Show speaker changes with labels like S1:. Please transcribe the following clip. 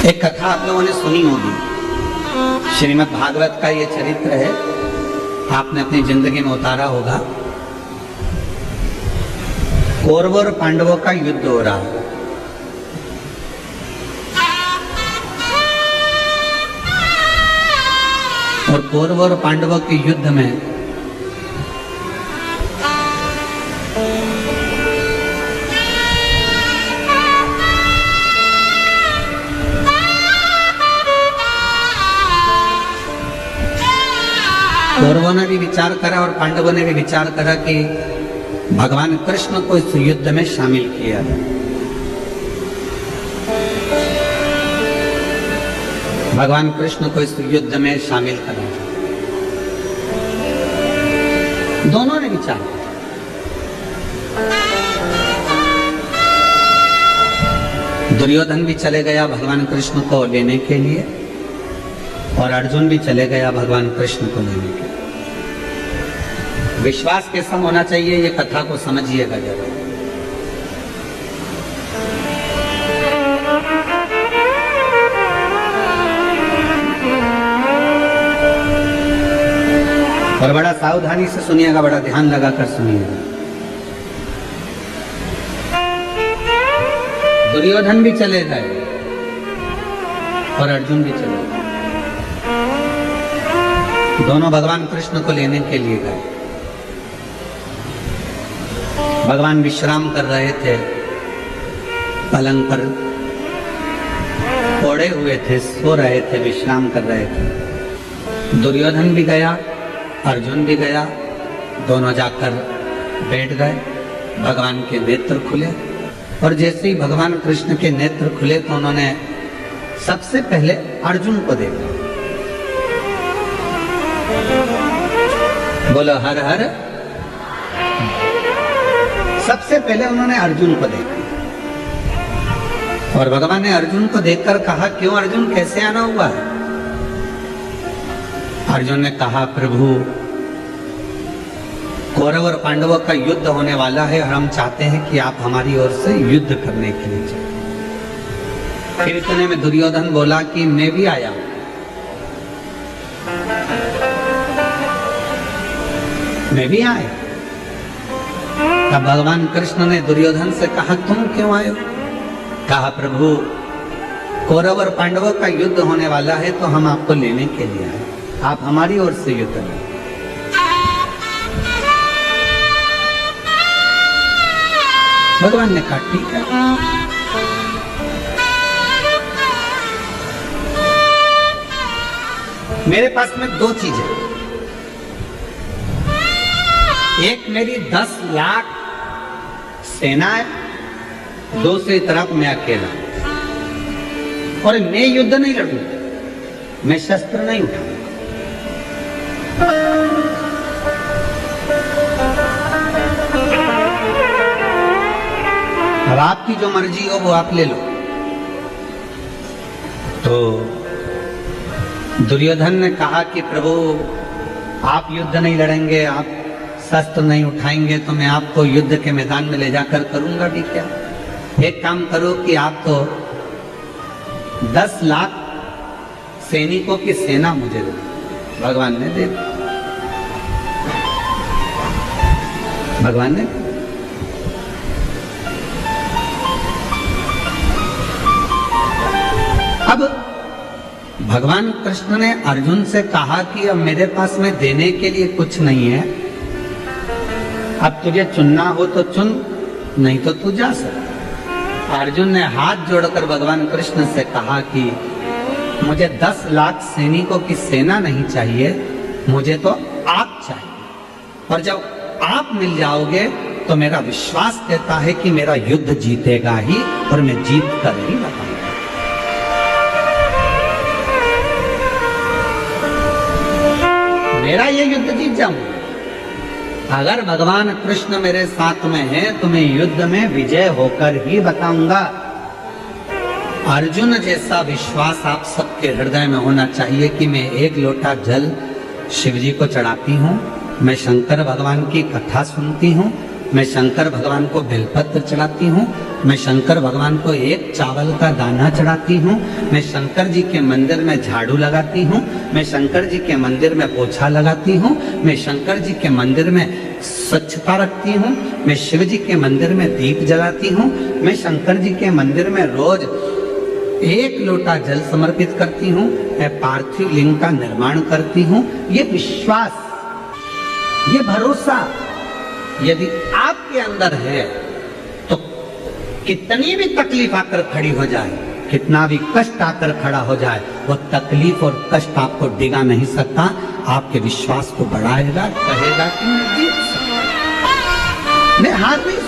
S1: एक कथा आप लोगों ने सुनी होगी, श्रीमद् भागवत का ये चरित्र है, आपने अपनी जिंदगी में उतारा होगा। कौरवों और पांडवों का युद्ध हो रहा है। और कौरवों और पांडवों के युद्ध में कौरवों ने भी विचार करा और पांडवों ने भी विचार करा कि भगवान कृष्ण को इस युद्ध में शामिल किया जाए। भगवान कृष्ण को इस युद्ध में शामिल करा जाए। दोनों ने विचार किया। दुर्योधन भी चले गया भगवान कृष्ण को लेने के लिए और अर्जुन भी चले गया भगवान कृष्ण को लेने के लिए। विश्वास के संग होना चाहिए, ये कथा को समझिएगा जरा। और बड़ा सावधानी से सुनिएगा, बड़ा ध्यान लगाकर सुनिएगा। दुर्योधन भी चले गए और अर्जुन भी चले गए। दोनों भगवान कृष्ण को लेने के लिए गए। भगवान विश्राम कर रहे थे, पलंग पर ओढ़े हुए थे, सो रहे थे, विश्राम कर रहे थे। दुर्योधन भी गया, अर्जुन भी गया, दोनों जाकर बैठ गए। भगवान के नेत्र खुले और जैसे ही भगवान कृष्ण के नेत्र खुले तो उन्होंने सबसे पहले अर्जुन को देखा। बोलो हर हर। सबसे पहले उन्होंने अर्जुन को देखा और भगवान ने अर्जुन को देखकर कहा, क्यों अर्जुन, कैसे आना हुआ है? अर्जुन ने कहा, प्रभु कौरव और पांडवों का युद्ध होने वाला है और हम चाहते हैं कि आप हमारी ओर से युद्ध करने के लिए जाएं। फिर इतने में दुर्योधन बोला कि मैं भी आया हूं। मैं भी आया। तब भगवान कृष्ण ने दुर्योधन से कहा, तुम क्यों आए हो? कहा, प्रभु कौरव और पांडवों का युद्ध होने वाला है तो हम आपको लेने के लिए आए, आप हमारी ओर से युद्ध करें। भगवान ने कहा, ठीक है। मेरे पास में दो चीजें, एक मेरी 10 लाख सेना है, दूसरी तरफ मैं अकेला। और मैं युद्ध नहीं लड़ूंगा, मैं शस्त्र नहीं उठाऊंगा। अब आपकी जो मर्जी हो वो आप ले लो। तो दुर्योधन ने कहा कि प्रभु आप युद्ध नहीं लड़ेंगे, आप शस्त्र नहीं उठाएंगे तो मैं आपको युद्ध के मैदान में ले जाकर करूंगा भी क्या? एक काम करो कि आप तो 10 लाख सैनिकों की सेना मुझे दो। भगवान ने दे दी। भगवान ने अब भगवान कृष्ण ने अर्जुन से कहा कि अब मेरे पास में देने के लिए कुछ नहीं है, अब तुझे चुनना हो तो चुन, नहीं तो तू जा सकता। अर्जुन ने हाथ जोड़कर भगवान कृष्ण से कहा कि मुझे 10 लाख सैनिकों की सेना नहीं चाहिए, मुझे तो आप चाहिए। और जब आप मिल जाओगे तो मेरा विश्वास कहता है कि मेरा युद्ध जीतेगा ही और मैं जीत कर ही बताऊंगा। मेरा ये युद्ध जीत जाऊंगा। अगर भगवान कृष्ण मेरे साथ में है तो मैं युद्ध में विजय होकर ही बताऊंगा। अर्जुन जैसा विश्वास आप सबके हृदय में होना चाहिए कि मैं एक लोटा जल शिव जी को चढ़ाती हूँ, मैं शंकर भगवान की कथा सुनती हूँ मैं शंकर भगवान को बेलपत्र चढ़ाती हूँ, मैं शंकर भगवान को एक चावल का दाना चढ़ाती हूँ, मैं शंकर जी के मंदिर में झाड़ू लगाती हूँ, मैं शंकर जी के मंदिर में पोछा लगाती हूँ, मैं शंकर जी के मंदिर में स्वच्छता रखती हूँ, मैं शिव जी के मंदिर में दीप जलाती हूँ, मैं शंकर जी के मंदिर में रोज 1 लोटा जल समर्पित करती हूँ, मैं पार्थिव लिंग का निर्माण करती हूँ। ये विश्वास, ये भरोसा यदि आपके अंदर है तो कितनी भी तकलीफ आकर खड़ी हो जाए, कितना भी कष्ट आकर खड़ा हो जाए, वो तकलीफ और कष्ट आपको डिगा नहीं सकता, आपके विश्वास को बढ़ाएगा, कहेगा कि मैं जीत सकता, मैं हार नहीं